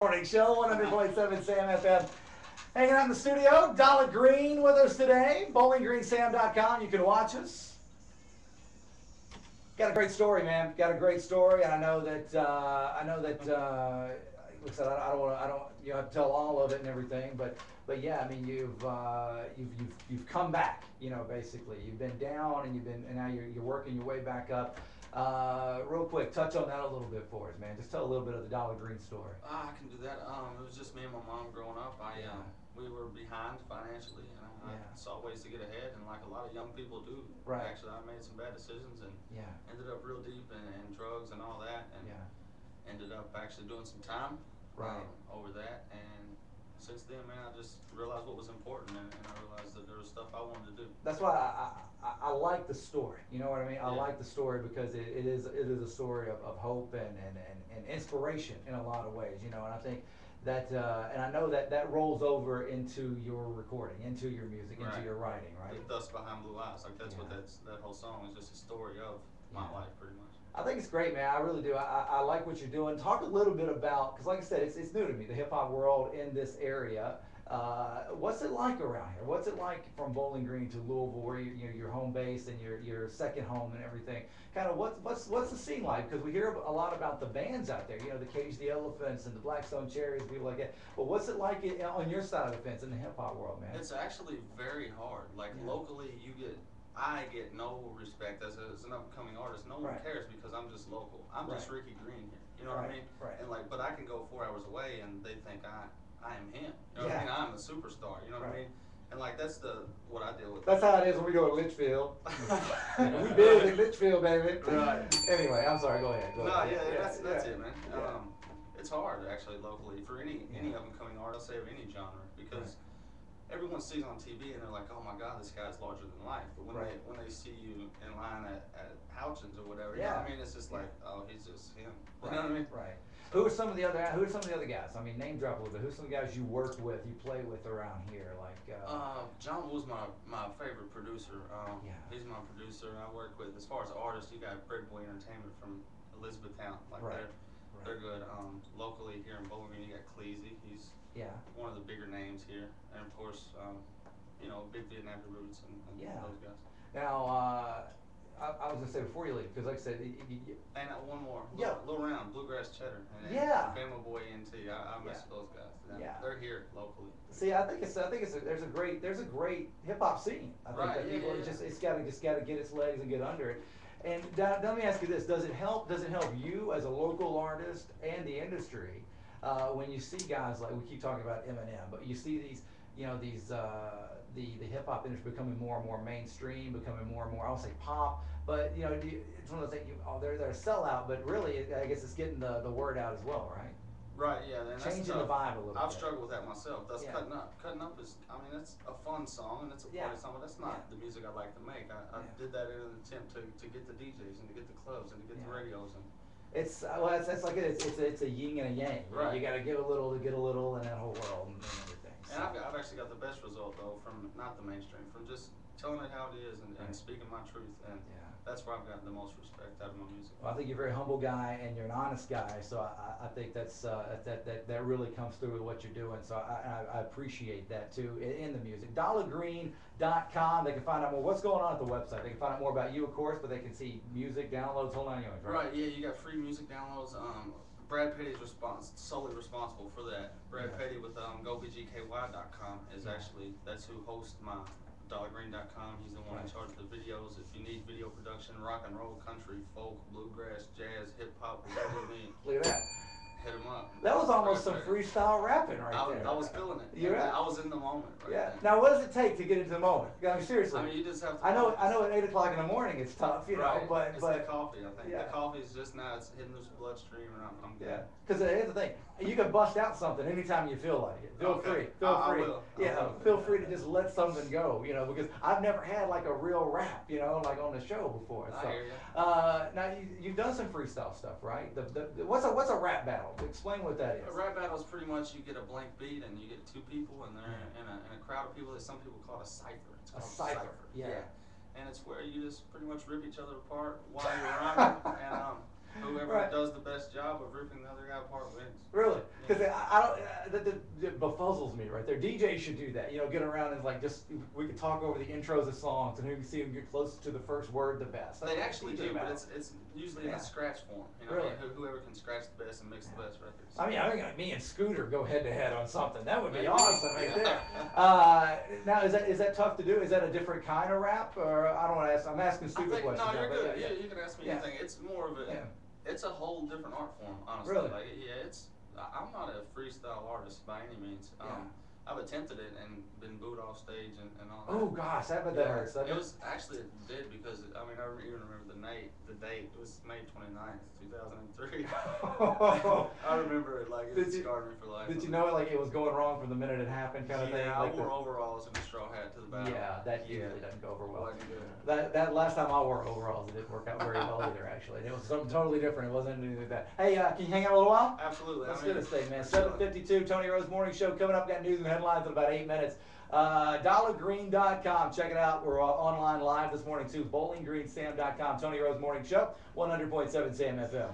Morning Show, 100.7 Sam FM. Hanging out in the studio, Dolla Green with us today. BowlingGreenSam.com. You can watch us. Got a great story, man. Got a great story, and I know that. Like I said, I don't you know, have to tell all of it and everything, but yeah, I mean, you've come back. You know, basically, you've been down and now you're working your way back up. Real quick, touch on that a little bit for us, man. Just tell a little bit of the Dolla Green story. I can do that. It was just me and my mom growing up. We were behind financially, and I saw ways to get ahead, and like a lot of young people do. Right. Actually, I made some bad decisions and ended up real deep in drugs and all that, and ended up actually doing some time over that. And since then, man, I just realized what was important, and I realized that there was stuff I wanted to do. That's why I like the story. You know what I mean? I like the story because it is a story of hope and inspiration in a lot of ways. You know, and I think that and I know that rolls over into your recording, into your music, into your writing, right? The Dust Behind Blue Eyes, like that whole song is just a story of my life, pretty much. I think it's great, man. I really do. I like what you're doing. Talk a little bit about, because like I said, it's new to me, the hip hop world in this area. What's it like around here? What's it like from Bowling Green to Louisville, where your home base and your second home and everything? Kind of what's the scene like? Because we hear a lot about the bands out there. You know, the Cage the Elephants and the Blackstone Cherries, people like that. But what's it like on your side of the fence in the hip hop world, man? It's actually very hard. Like locally, I get no respect as an up-and-coming artist. No one cares because I'm just local. I'm just Ricky Green here. You know what I mean? Right. And like, but I can go 4 hours away and they think I am him. You know what I mean? I'm a superstar. You know what I mean? And like that's what I deal with. That's how it is when we go to Litchfield. We big in Litchfield, baby. Right. Anyway, I'm sorry. Go ahead. That's it, man. It's hard actually locally for any up-and-coming artist, say of any genre, because everyone sees on TV and they're like, oh my God, this guy's larger than life. But when they see you in line at Houchins or whatever, you know what I mean? It's just like, oh, he's just him. You know what I mean? Right. Who are some of the other guys? I mean, name drop a little bit. Who's some of the guys you work with, you play with around here? Like John was my favorite producer. He's my producer. I work with, as far as artists, you got Break Boy Entertainment from Elizabethtown. Like they're good. Locally here in Bowling Green, you got Cleasy. He's one of the bigger names here, and of course, you know, big Vietnam roots and those guys. Now, I was gonna say before you leave, because like I said, and one more, Lil Round, Bluegrass Cheddar, and Bama Boy NT. I mess with those guys. They're here locally. See, I think there's a great hip hop scene. I think that people it's gotta get its legs and get under it. And let me ask you this: Does it help you as a local artist and the industry when you see guys like, we keep talking about Eminem, but you see these, you know, the hip hop industry becoming more and more mainstream, becoming more and more, I won't say pop, but you know, it's one of those things. They're a sellout, but really, I guess it's getting the word out as well, right? Right, yeah. And changing the vibe a little bit. I've struggled with that myself. That's Cutting Up. Cutting Up is, I mean, that's a fun song and it's a party song, but that's not the music I like to make. I did that in an attempt to get the DJs and to get the clubs and to get the radios and. It's like it's a yin and a yang. Right. You got to give a little to get a little in that whole world and everything. So. And I've actually got the best result though from not the mainstream, from just telling it how it is and speaking my truth, and that's where I've gotten the most respect out of my music. Well, I think you're a very humble guy and you're an honest guy, so I think that really comes through with what you're doing. So I appreciate that too in the music. DollaGreen.com. They can find out more. What's going on at the website? They can find out more about you, of course, but they can see music, downloads, whole nine yards, right? Right. Yeah, you got free music downloads. Brad Petty is solely responsible for that. Brad Petty with GoBGKY.com is actually, that's who hosts my DollaGreen.com. He's the one in charge of the videos. If you need video production, rock and roll, country, folk, bluegrass, jazz, hip hop, whatever you need. Look at that. Hit him up. That was almost some freestyle rapping there. I was feeling it. I was in the moment. Now, what does it take to get into the moment? I mean, seriously. I mean, you just have to. I know. At 8 o'clock in the morning, it's tough, you know. But it's the coffee. I think the coffee is just now. It's hitting this bloodstream, and I'm good. Because here's the thing: you can bust out something anytime you feel like it. Feel free. Feel free to just let something go, you know. Because I've never had like a real rap, you know, like on the show before. So, I hear you. Now you've done some freestyle stuff, right? What's a rap battle? Explain what that is. A rap battle is pretty much you get a blank beat and you get two people and they're in a crowd of people that some people call it a cipher. It's called a cipher. Yeah. And it's where you just pretty much rip each other apart while you're rhyming. And whoever does the best job of ripping the other guy apart wins. Really? Because it befuzzles me right there. DJs should do that. You know, get around and like we could talk over the intros of songs and who can see them get close to the first word the best. They actually do, but it's usually in a scratch form. You know, really? Whoever can scratch the best and mix the best records. I think like me and Scooter go head to head on something. That would be awesome right there. Now is that tough to do? Is that a different kind of rap, or I don't want to ask? I'm asking stupid questions. No, you're good. Yeah, you can ask me anything. It's more of a. Yeah. It's a whole different art form, honestly. Really? Like, I'm not a freestyle artist by any means. I've attempted it and been booed off stage and all that. Oh gosh, that hurts. It was actually it did because I even remember the date. It was May 29th, 2003. I remember it like it scarred me for life. Did you know like it was going wrong from the minute it happened, kind of thing? Yeah, I wore overalls and a straw hat to the battle. Yeah, that usually doesn't go over well. That last time I wore overalls, it didn't work out very well either. Actually, it was something totally different. It wasn't anything like that. Hey, can you hang out a little while? Absolutely. Let's do this thing, man. 7:52, Tony Rose Morning Show coming up. Got news and headlines in about 8 minutes. DollaGreen.com. Check it out. We're online live this morning too. BowlingGreenSam.com. Tony Rose Morning Show. 100.7 Sam FM.